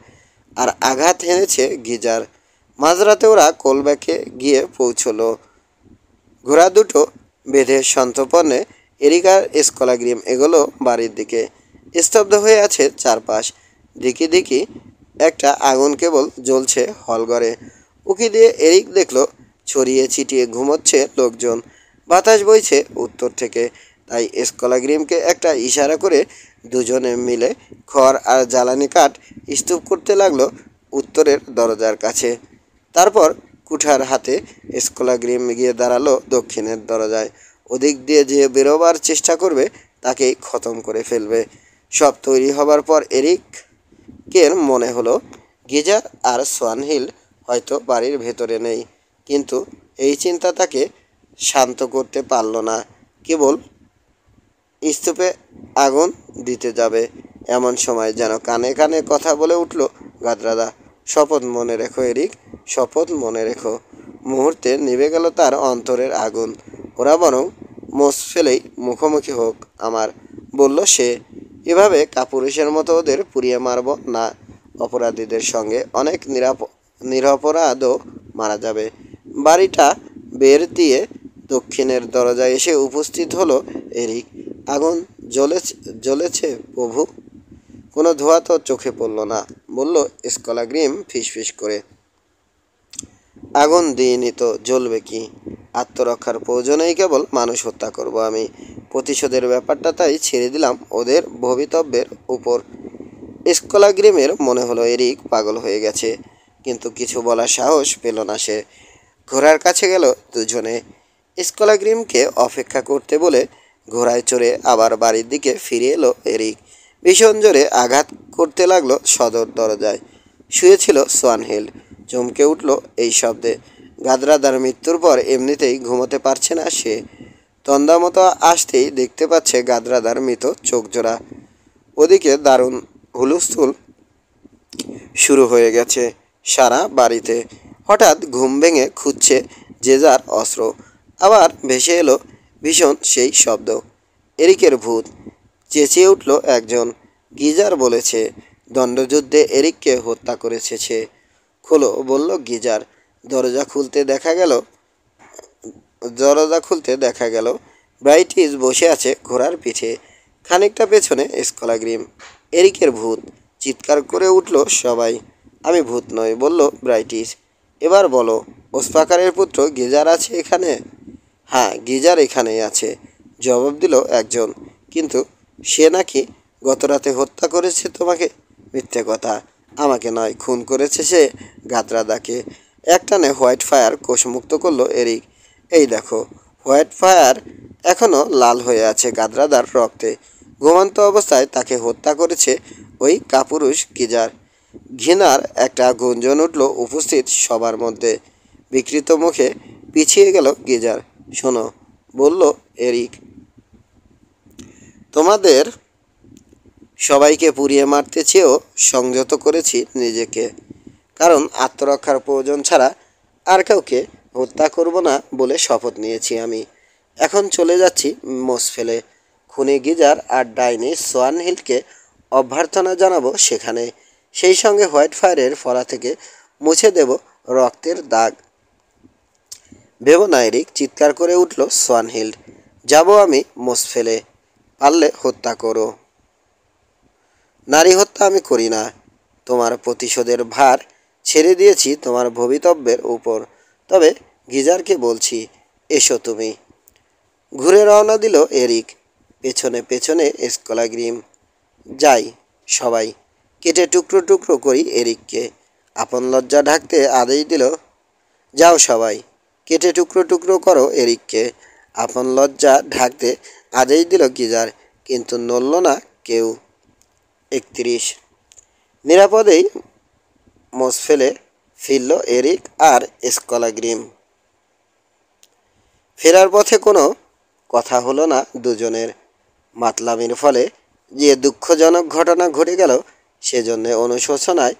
আর আঘাত হেনেছে গিজার। মাঝরাতে ওরা কোলব্যাকে গিয়ে পৌঁছলো। ঘোড়া দুটো বেঁধে সন্তর্পণে এরিক আর স্কলাগ্রিম এগোলো বাড়ির দিকে। স্তব্ধ হয়ে আছে চারপাশ। দিকি দিকি একটা আগুন কেবল জ্বলছে হলঘরে। উকি দিয়ে এরিক দেখল ছড়িয়ে ছিটিয়ে ঘুমোচ্ছে লোকজন। বাতাস বইছে উত্তর থেকে। তাই স্কলাগ্রিমকে একটা ইশারা করে দুজনে মিলে খড় আর জ্বালানি কাঠ স্তূপ করতে লাগলো উত্তরের দরজার কাছে। তারপর কুঠার হাতে স্কলাগ্রিম গিয়ে দাঁড়ালো দক্ষিণের দরজায়। ওদিক দিয়ে যে বেরোবার চেষ্টা করবে তাকেই খতম করে ফেলবে। সব তৈরি হবার পর এরিকের মনে হলো গিজার আর সোয়ানহিল্ড হয়তো বাড়ির ভেতরে নেই। কিন্তু এই চিন্তা তাকে শান্ত করতে পারল না। কেবল স্তূপে আগুন দিতে যাবে এমন সময় যেন কানে কানে কথা বলে উঠল গাদ্রাদা, শপথ মনে রেখো এরিক, শপথ মনে রেখো। মুহূর্তে নিভে গেল তার অন্তরের আগুন। ওরা বরং মোষ ফেলেই মুখোমুখি হোক আমার, বলল সে। এভাবে কাপুরুষের মতো ওদের পুড়িয়ে মারব না। অপরাধীদের সঙ্গে অনেক নিরপরাধও মারা যাবে। বাড়িটা বের দিয়ে দক্ষিণের দরজায় এসে উপস্থিত হলো এরিক। আগুন জ্বলেছে প্রভু। কোনো ধোঁয়া তো চোখে পড়ল না, বলল স্কলাগ্রিম ফিসফিস করে। আগুন দিইনি তো জ্বলবে কি? আত্মরক্ষার প্রয়োজনেই কেবল মানুষ হত্যা করব আমি। প্রতিশোধের ব্যাপারটা তাই ছেড়ে দিলাম ওদের ভবিতব্যের উপর। স্কলাগ্রিমের মনে হলো এরিক পাগল হয়ে গেছে, কিন্তু কিছু বলার সাহস পেল না সে। ঘোড়ার কাছে গেল দুজনে। স্কলাগ্রিমকে অপেক্ষা করতে বলে ঘোড়ায় চড়ে আবার বাড়ির দিকে ফিরে এলো এরিক। ভীষণ জোরে আঘাত করতে লাগলো সদর দরজায়। শুয়েছিল সোয়ানহিল্ড। চমকে উঠল এই শব্দে। গাদ্রাদার মৃত্যুর পর এমনিতেই ঘুমোতে পারছে না সে। তন্দামতো আসতেই দেখতে পাচ্ছে গাদ্রাদার মৃত চোখজোড়া। ওদিকে দারুণ হুলস্থুল শুরু হয়ে গেছে সারা বাড়িতে। হঠাৎ ঘুম ভেঙে খুঁজছে যে যার অস্ত্র। আবার ভেসে এলো ভীষণ সেই শব্দ। এরিকের ভূত। চেঁচিয়ে উঠল একজন। গিজার বলেছে দণ্ডযুদ্ধে এরিককে হত্যা করেছে সে। খোলো, বলল গিজার। দরজা খুলতে দেখা গেল ব্রাইটিস বসে আছে ঘোড়ার পিঠে, খানিকটা পেছনে স্কলাগ্রিম। এরিকের ভূত, চিৎকার করে উঠল সবাই। আমি ভূত নই, বলল ব্রাইটিস। এবার বলো, ওসপাকারের পুত্র গিজার আছে এখানে? হ্যাঁ, গিজার এখানেই আছে, জবাব দিল একজন। কিন্তু সে নাকি গতরাতে হত্যা করেছে তোমাকে। মিথ্যে কথা, আমাকে নয়, খুন করেছে সে গাদ্রাদাকে। একটানে হোয়াইট ফায়ার কোষমুক্ত করলো এরিক। এই দেখো, হোয়াইট ফায়ার এখনও লাল হয়ে আছে গাদ্রাদার রক্তে। ঘুমন্ত অবস্থায় তাকে হত্যা করেছে ওই কাপুরুষ গিজার। ঘৃণার একটা গুঞ্জন উঠল উপস্থিত সবার মধ্যে। বিকৃত মুখে পিছিয়ে গেল গিজার। শোনো, বলল এরিক, তোমাদের সবাইকে পুড়িয়ে মারতে চেয়েও সংযত করেছি নিজেকে, কারণ আত্মরক্ষার প্রয়োজন ছাড়া আর কাউকে হত্যা করব না বলে শপথ নিয়েছি আমি। এখন চলে যাচ্ছি মোসফেলে। খুনি গিজার আর ডাইনি সোয়ানহিল্ডকে অভ্যর্থনা জানাবো সেখানে। সেই সঙ্গে হোয়াইট ফায়ারের ফলা থেকে মুছে দেব রক্তের দাগ। ভেবো না এরিক, চিৎকার করে উঠল সোয়ানহিল্ড। যাব আমি মোসফেলে, পারলে হত্যা করো। নারী হত্যা আমি করি না। তোমার প্রতিশোধের ভার ছেড়ে দিয়েছি তোমার ভবিতব্যের উপর। তবে গিজারকে বলছি, এসো তুমি। ঘুরে রওনা দিল এরিক। পেছনে পেছনে স্কলাগ্রিম। যাই সবাই, কেটে টুকরো টুকরো করি এরিককে। আপন লজ্জা ঢাকতে আদেশ দিল। যাও সবাই, কেটে টুকরো টুকরো করো এরিককে। আপন লজ্জা ঢাকতে আদেশ দিল গিজার, কিন্তু নড়ল না কেউ। 31। নিরাপদেই মোসফেলে ফিরল এরিক আর স্কলাগ্রিম। ফেরার পথে কোনো কথা হলো না দুজনের। মাতলামির ফলে যে দুঃখজনক ঘটনা ঘটে গেল সেজন্যে অনুশোচনায়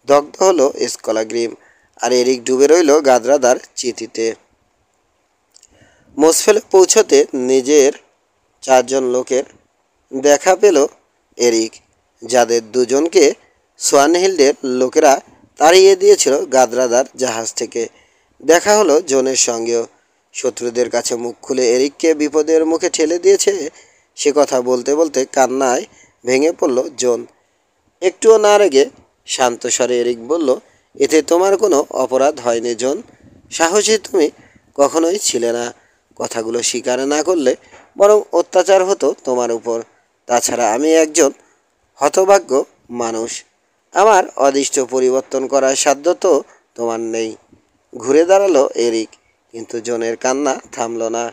দগ্ধ হলো স্কলাগ্রিম, আর এরিক ডুবে রইল গাদ্রাদার চিতিতে। মোসফেলে পৌঁছতে নিজের 4 জন লোকের দেখা পেল এরিক, যাদের দুজনকে সোয়ানহিল্ডের লোকেরা তাড়িয়ে দিয়েছিল গাদ্রাদার জাহাজ থেকে। দেখা হলো জনের সঙ্গেও। শত্রুদের কাছে মুখ খুলে এরিককে বিপদের মুখে ঠেলে দিয়েছে সে কথা বলতে বলতে কান্নায় ভেঙে পড়ল জন। একটুও না রেগে শান্ত স্বরে এরিক বলল, এতে তোমার কোনো অপরাধ হয়নি জন। সাহসী তুমি কখনোই ছিলে না। কথাগুলো স্বীকার না করলে বরং অত্যাচার হতো তোমার উপর। তাছাড়া আমি একজন হতভাগ্য মানুষ। আমার অদৃষ্ট পরিবর্তন করার সাধ্য তো তোমার নেই। ঘুরে দাঁড়ালো এরিক, কিন্তু জনের কান্না থামল না।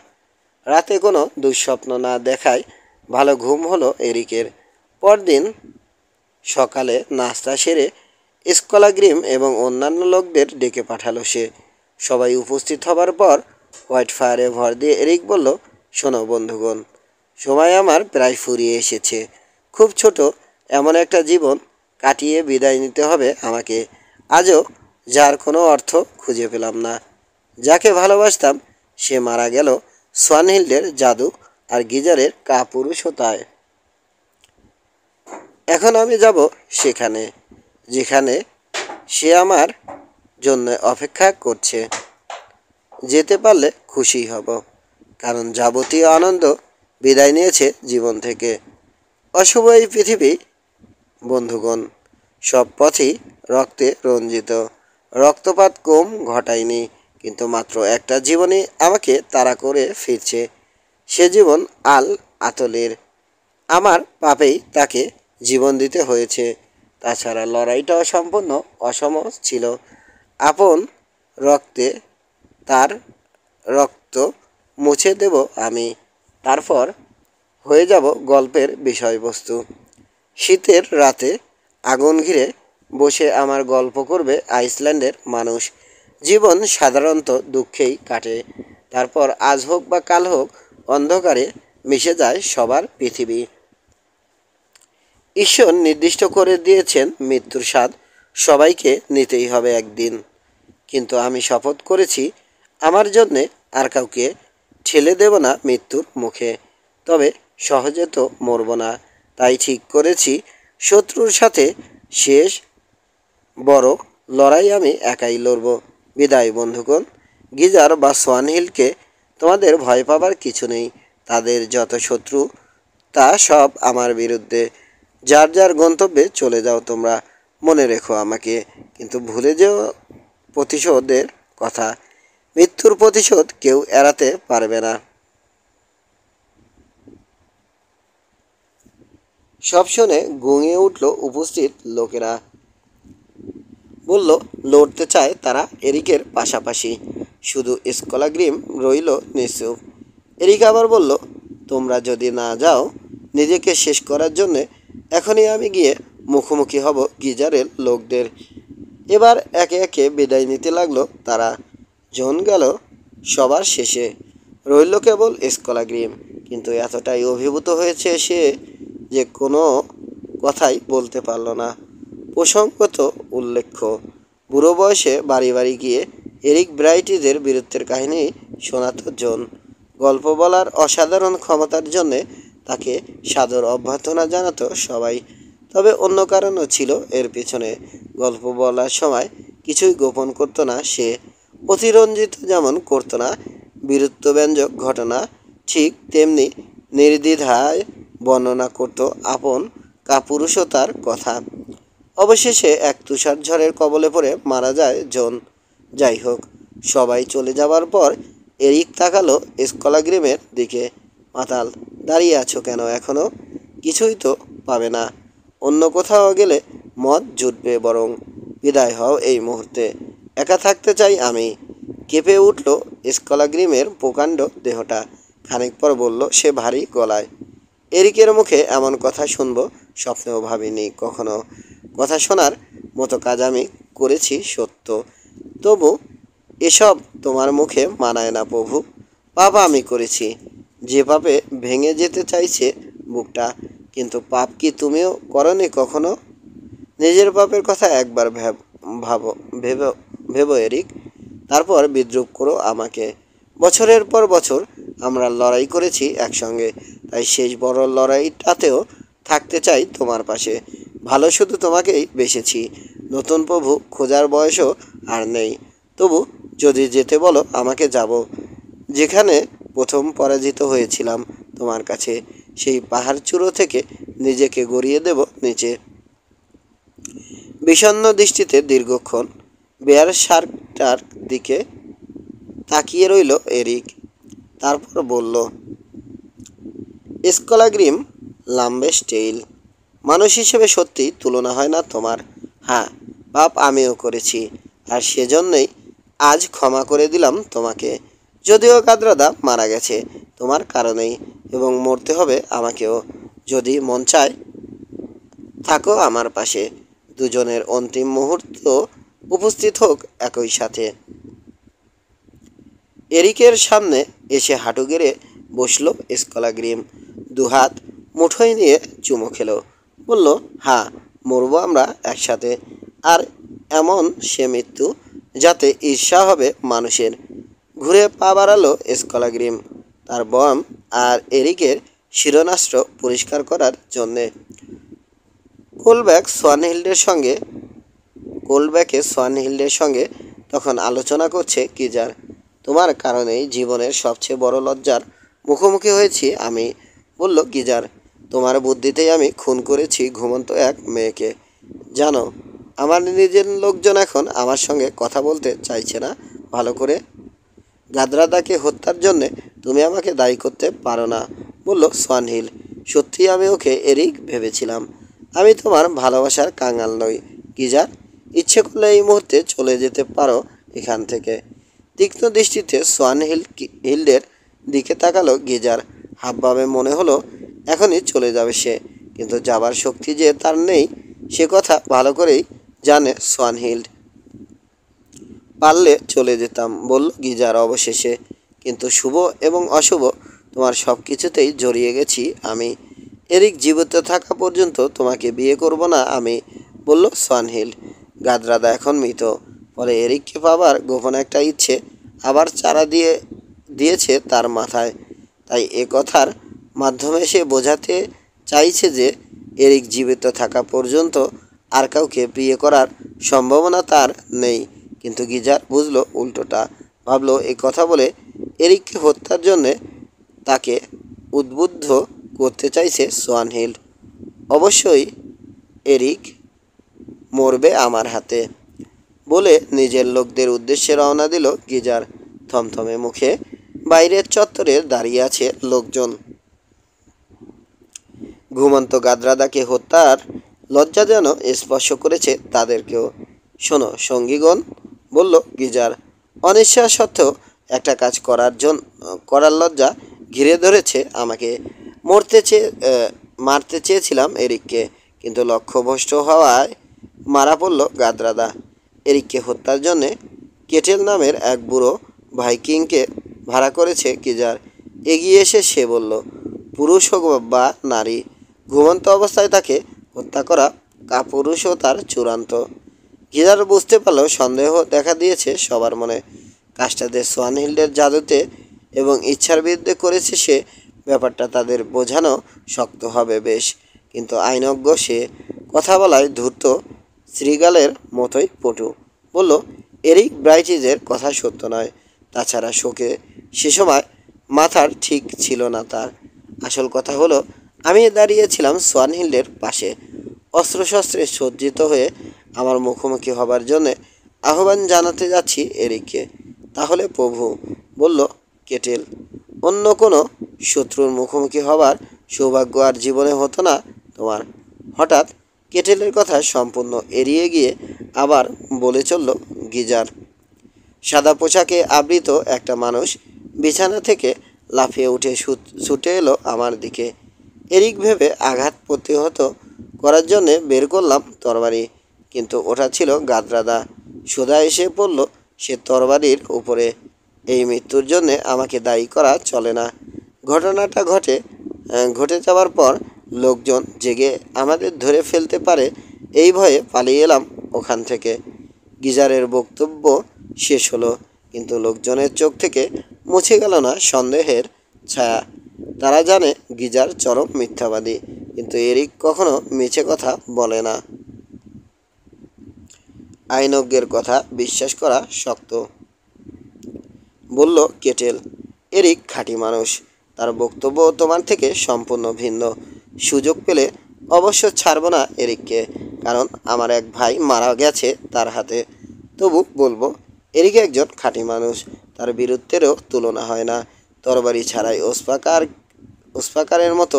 রাতে কোনো দুঃস্বপ্ন না দেখায় ভালো ঘুম হলো এরিকের। পরদিন সকালে নাস্তা সেরে স্কলাগ্রিম এবং অন্যান্য লোকদের ডেকে পাঠালো সে। সবাই উপস্থিত হবার পর হোয়াইট ফায়ারে ভর দিয়ে এরিক বলল, শোনো বন্ধুগণ, সময় আমার প্রায় ফুরিয়ে এসেছে। খুব ছোট এমন একটা জীবন কাটিয়ে বিদায় নিতে হবে আমাকে। আজও যার কোনো অর্থ খুঁজে পেলাম না। যাকে ভালোবাসতাম সে মারা গেল সোয়ানহিল্ডের জাদু আর গিজারের কাপুরুষতায়। এখন আমি যাব সেখানে যেখানে সে আমার জন্য অপেক্ষা করছে। যেতে পারলে খুশি হব, কারণ যাবতীয় আনন্দ বিদায় নিয়েছে জীবন থেকে। অশুভ এই পৃথিবী বন্ধুগণ, সব পথই রক্তে রঞ্জিত। রক্তপাত কম ঘটায়নি, কিন্তু মাত্র একটা জীবনই আমাকে তাড়া করে ফিরছে। সে জীবন আল আতলের। আমার পাপেই তাকে জীবন দিতে হয়েছে। তাছাড়া লড়াইটাও সম্পূর্ণ অসম ছিল। আপন রক্তে তার রক্ত মুছে দেব আমি, তারপর হয়ে যাব গল্পের বিষয়বস্তু। শীতের রাতে আগুন ঘিরে বসে আমার গল্প করবে আইসল্যান্ডের মানুষ। জীবন সাধারণত দুঃখেই কাটে, তারপর আজ হোক বা কাল হোক অন্ধকারে মিশে যায় সবার পৃথিবী। ঈশ্বর নির্দিষ্ট করে দিয়েছেন মৃত্যুর স্বাদ সবাইকে নিতেই হবে একদিন, কিন্তু আমি শপথ করেছি আমার জন্যে আর কাউকে ঠেলে দেব না মৃত্যুর মুখে। তবে সহজে তো মরব না, তাই ঠিক করেছি শত্রুর সাথে শেষ বড় লড়াই আমি একাই লড়ব। বিদায় বন্ধুগণ। গিজার বা সোয়ানহিলকে তোমাদের ভয় পাবার কিছু নেই। তাদের যত শত্রু তা সব আমার বিরুদ্ধে। যার যার গন্তব্যে চলে যাও তোমরা। মনে রেখো আমাকে, কিন্তু ভুলে যেও প্রতিশোধের কথা। মৃত্যুর প্রতিশোধ কেউ এড়াতে পারবে না। সব শুনে গুঙিয়ে উঠল উপস্থিত লোকেরা। বলল, লড়তে চায় তারা এরিকের পাশাপাশি, শুধু স্কলাগ্রিম রইল নিশ্চুপ। এরিক আবার বলল, তোমরা যদি না যাও নিজেকে শেষ করার জন্যে, এখনই আমি গিয়ে মুখোমুখি হব গিজারের লোকদের। এবার একে একে বিদায় নিতে লাগলো তারা। জন গেল সবার শেষে, রইল কেবল স্কলাগ্রিম। কিন্তু এতটাই অভিভূত হয়েছে সে যে কোনো কথাই বলতে পারল না। প্রসঙ্গত উল্লেখ্য, বুড়ো বয়সে বাড়ি বাড়ি গিয়ে এরিক ব্রাইটিজের বীরত্বের কাহিনী শোনাত জন। গল্প বলার অসাধারণ ক্ষমতার জন্যে তাকে সাদর অভ্যর্থনা জানাতো সবাই। তবে অন্য কারণও ছিল এর পিছনে। গল্প বলার সময় কিছুই গোপন করতো না সে। অতিরঞ্জিত যেমন করতো না বীরত্বব্যঞ্জক ঘটনা, ঠিক তেমনি নির্দ্বিধায় বর্ণনা করত আপন কাপুরুষতার কথা। অবশেষে এক তুষার ঝড়ের কবলে পড়ে মারা যায় জন। যাই হোক, সবাই চলে যাবার পর এরিক তাকালো স্কলাগ্রিমের দিকে। মাতাল, দাঁড়িয়ে আছো কেন এখনো? কিছুই তো পাবে না। অন্য কোথাও গেলে মদ জুটবে বরং। বিদায় হও এই মুহূর্তে। একা থাকতে চাই আমি। কেঁপে উঠল স্কলাগ্রিমের প্রকাণ্ড দেহটা। খানিক পর বলল সে ভারী গলায়, এরিকের মুখে এমন কথা শুনবো স্বপ্নেও ভাবিনি কখনো। কথা শোনার মতো কাজ আমি করেছি সত্য, তবু এসব তোমার মুখে মানায় না প্রভু। পাপ আমি করেছি, যে পাপে ভেঙে যেতে চাইছে বুকটা। কিন্তু পাপ কি তুমিও করনি কখনো? নিজের পাপের কথা একবার ভাবো, ভেবো এরিক, তারপর বিদ্রুপ করো আমাকে। বছরের পর বছর আমরা লড়াই করেছি একসঙ্গে, তাই শেষ বড় লড়াইটাতেও থাকতে চাই তোমার পাশে। ভালো শুধু তোমাকেই বেসেছি। নতুন প্রভু খোঁজার বয়সও আর নেই। তবু যদি যেতে বলো আমাকে যাব, যেখানে প্রথম পরাজিত হয়েছিলাম তোমার কাছে। সেই পাহাড় চূড়ো থেকে নিজেকে গড়িয়ে দেব নিচে। বিষণ্ণ দৃষ্টিতে দীর্ঘক্ষণ বেয়ার শার্কটার দিকে তাকিয়ে রইল এরিক। তারপর বলল, স্কলাগ্রিম লাম্বেস্টেইল, মানুষ হিসেবে সত্যি তুলনা হয় না তোমার। হ্যাঁ, পাপ আমিও করেছি, আর সেজন্যই আজ ক্ষমা করে দিলাম তোমাকে। যদিও কাদরাদা মারা গেছে তোমার কারণেই, এবং মরতে হবে আমাকেও। যদি মন চায় থাকো আমার পাশে। দুজনের অন্তিম মুহূর্ত উপস্থিত হোক একই সাথে। এরিকের সামনে এসে হাঁটু গেড়ে বসলো স্কলাগ্রিম। দুহাত মুঠোয় নিয়ে চুমো খেলো। বলল, হ্যাঁ, মরবো আমরা একসাথে। আর এমন সে মৃত্যু যাতে ঈর্ষা হবে মানুষের। ঘুরে পা বাড়ালো স্কলাগ্রিম তার বম আর এরিকের শিরনাস্ত্র পরিষ্কার করার জন্যে। কোলব্যাক সোয়ানহিল্ডের সঙ্গে কোল্ডব্যাকে সোয়ান হিল্ডের সঙ্গে তখন আলোচনা করছে গিজার। তোমার কারণেই জীবনের সবচেয়ে বড় লজ্জার মুখোমুখি হয়েছি আমি, বলল গিজার। তোমার বুদ্ধিতেই আমি খুন করেছি ঘুমন্ত এক মেয়েকে। জানো, আমার নিজের লোকজন এখন আমার সঙ্গে কথা বলতে চাইছে না ভালো করে। গাদ্রাদাকে হত্যার জন্যে তুমি আমাকে দায়ী করতে পারো না, বলল সোয়ানহিল। সত্যিই আমি ওকে এরিক ভেবেছিলাম। আমি তোমার ভালোবাসার কাঙাল নই গিজার। ইচ্ছে করলে এই মুহূর্তে চলে যেতে পারো এখান থেকে। তীক্ষ্ণ দৃষ্টিতে হিল্ডের দিকে তাকালো গিজার। হাবভাবে মনে হলো এখনই চলে যাবে সে, কিন্তু যাবার শক্তি যে তার নেই সে কথা ভালো করেই জানে সোয়ানহিল্ড। পারলে চলে যেতাম, বলল গিজার অবশেষে, কিন্তু শুভ এবং অশুভ তোমার সব কিছুতেই জড়িয়ে গেছি আমি। এরিক জীবিত থাকা পর্যন্ত তোমাকে বিয়ে করব না আমি, বলল সোয়ানহিল্ড। গাদ্রাদা এখন মৃত, পরে এরিককে পাবার গোপন একটা ইচ্ছে আবার চারা দিয়েছে তার মাথায়। তাই এ কথার মাধ্যমে সে বোঝাতে চাইছে যে এরিক জীবিত থাকা পর্যন্ত আর কাউকে বিয়ে করার সম্ভাবনা তার নেই। কিন্তু গিজার বুঝলো উল্টোটা। ভাবলো এই কথা বলে এরিককে হত্যার জন্যে তাকে উদ্বুদ্ধ করতে চাইছে সোয়ানহিল্ড। অবশ্যই এরিক মরবে আমার হাতে, বলে নিজের লোকদের উদ্দেশ্যে রওনা দিল গিজার। থমথমে মুখে বাইরের চত্বরে দাঁড়িয়ে আছে লোকজন। ঘুমন্ত গাদ্রাদাকে হত্যার লজ্জা যেন স্পর্শ করেছে তাদেরকেও। শোনো সঙ্গীগণ, বলল গিজার, অনিশ্বাস সত্ত্বেও একটা কাজ করার লজ্জা ঘিরে ধরেছে আমাকে। মারতে চেয়েছিলাম এরিককে, কিন্তু লক্ষ্যভ্রষ্ট হওয়ায় মারা পড়ল গাদ্রাদা। এরিককে হত্যার জন্যে কেটেল নামের এক বুড়ো ভাইকিংকে ভাড়া করেছে গিজার। এগিয়ে এসে সে বলল, পুরুষ হোক বা নারী, ঘুমন্ত অবস্থায় তাকে হত্যা করা কাপুরুষতার চূড়ান্ত। গিজার বুঝতে পারল সন্দেহ দেখা দিয়েছে সবার মনে। কাজটা যে সোয়ানহিল্ডের জাদুতে এবং ইচ্ছার বিরুদ্ধে করেছে সে ব্যাপারটা তাদের বোঝানো শক্ত হবে বেশ, কিন্তু আইনজ্ঞ সে কথা বলায় ধূর্ত শ্রীগালের মতোই পটু। বলল, এরিক ব্রাইটিজের কথা সত্য নয়। তাছাড়া শোকে সে সময় মাথার ঠিক ছিল না তার। আসল কথা হলো আমি দাঁড়িয়েছিলাম সোয়ানহিল্ডের পাশে, অস্ত্রশস্ত্রে সজ্জিত হয়ে আমার মুখোমুখি হবার জন্যে আহ্বান জানাতে যাচ্ছি এরিককে। তাহলে প্রভু, বলল কেটেল, অন্য কোনো শত্রুর মুখোমুখি হবার সৌভাগ্য আর জীবনে হতো না তোমার। হঠাৎ কেটেলের কথা সম্পূর্ণ এড়িয়ে গিয়ে আবার বলে চলল গিজার। সাদা পোশাকে আবৃত একটা মানুষ বিছানা থেকে লাফিয়ে উঠে ছুটে এলো আমার দিকে। এরিক ভেবে আঘাত প্রতিহত করার জন্যে বের করলাম তরবারি, কিন্তু ওটা ছিল গাদ্রাদা। সুধা এসে পড়ল সে তরবারির উপরে। এই মৃত্যুর জন্যে আমাকে দায়ী করা চলে না। ঘটনাটা ঘটে যাওয়ার পর লোকজন জেগে আমাদের ধরে ফেলতে পারে এই ভয়ে পালিয়ে এলাম ওখান থেকে। গিজারের বক্তব্য শেষ হলো, কিন্তু লোকজনের চোখ থেকে মুছে গেল না সন্দেহের ছায়া। তারা জানে গিজার চরম মিথ্যাবাদী, কিন্তু এরিক কখনো মিছে কথা বলে না। আইনজ্ঞের কথা বিশ্বাস করা শক্ত, বলল কেটেল। এরিক খাঁটি মানুষ, তার বক্তব্য তোমার থেকে সম্পূর্ণ ভিন্ন। সুযোগ পেলে অবশ্য ছাড়ব না এরিককে, কারণ আমার এক ভাই মারা গেছে তার হাতে। তবু বলবো এরিক একজন খাঁটি মানুষ, তার বীরত্বেরও তুলনা হয় না। তরবারি ছাড়াই ওসপাকারের মতো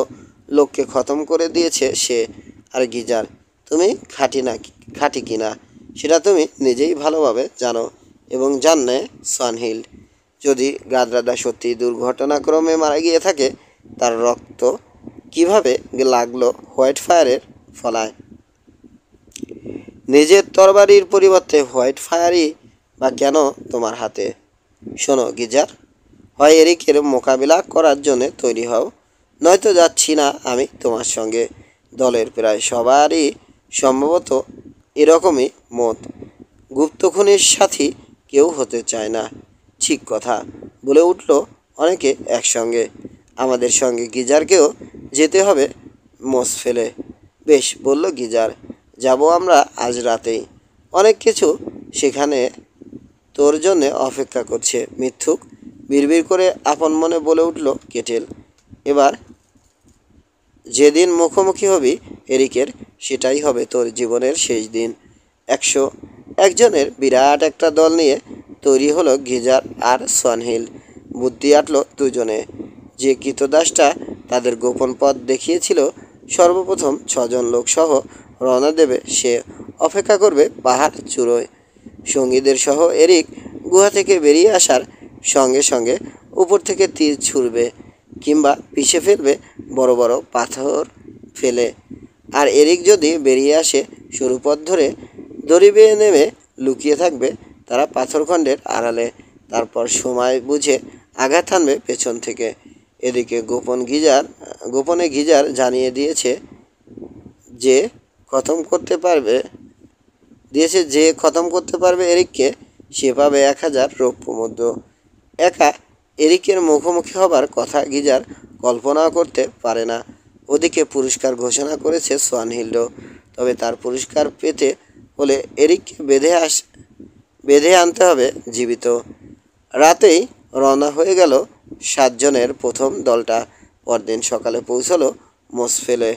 লোককে খতম করে দিয়েছে সে। আর গিজার, তুমি খাঁটি কিনা সেটা তুমি নিজেই ভালোভাবে জানো, এবং জানে সোয়ানহিল্ড। যদি গাদ্রাদা সত্যি দুর্ঘটনাক্রমে মারা গিয়ে থাকে, তার রক্ত কিভাবে লাগলো হোয়াইট ফায়ারের ফলায়? নিজের তরবারির পরিবর্তে হোয়াইট ফায়ারই বা কেন তোমার হাতে? শোনো গিজার, হয় এরিকের মোকাবিলা করার জন্য তৈরি হও, নয়তো যাচ্ছি না আমি তোমার সঙ্গে। দলের প্রায় সবারই সম্ভবত এরকমই মত। গুপ্তখনির সাথী কেউ হতে চায় না। ঠিক কথা, বলে উঠল অনেকে একসঙ্গে। আমাদের সঙ্গে গিজারকেও যেতে হবে মোষ ফেলে। বেশ, বলল গিজার, যাব আমরা আজ রাতেই। অনেক কিছু সেখানে তোর জন্যে অপেক্ষা করছে। মিথ্যুক বিড়বিড় করে আপন মনে বলে উঠল কেটেল। এবার যেদিন মুখোমুখি হবি এরিকের, সেটাই হবে তোর জীবনের শেষ দিন। 101 জনের বিরাট একটা দল নিয়ে তৈরি হলো গিজার আর সোয়ানহিল। বুদ্ধি আটল দুজনে। যে কৃতদাসটা তাদের গোপন পথ দেখিয়েছিল, সর্বপ্রথম 6 জন লোক সহ রওনা দেবে। সে অপেক্ষা করবে পাহাড় চূড়োয়। সঙ্গীদের সহ এরিক গুহা থেকে বেরিয়ে আসার সঙ্গে সঙ্গে উপর থেকে তীর ছুঁড়বে কিংবা পিষে ফেলবে বড় বড় পাথর ফেলে। আর এরিক যদি বেরিয়ে আসে সরু পথ ধরে, দড়ি বেয়ে নেমে লুকিয়ে থাকবে তারা পাথরখণ্ডের আড়ালে। তারপর সময় বুঝে আঘাত হানবে পেছন থেকে। এদিকে গোপনে গিজার জানিয়ে দিয়েছে যে খতম করতে পারবে এরিককে, সে পাবে 1000 রৌপ্য মুদ্র। একা এরিকের মুখোমুখি হবার কথা গিজার কল্পনাও করতে পারে না। ওদিকে পুরস্কার ঘোষণা করেছে সোয়ানহিল্ড। তবে তার পুরস্কার পেতে হলে এরিককে বেঁধে আনতে হবে জীবিত। রাতেই রওনা হয়ে গেল 7 জনের প্রথম দলটা। পরদিন সকালে পৌঁছলো মোসফেলে।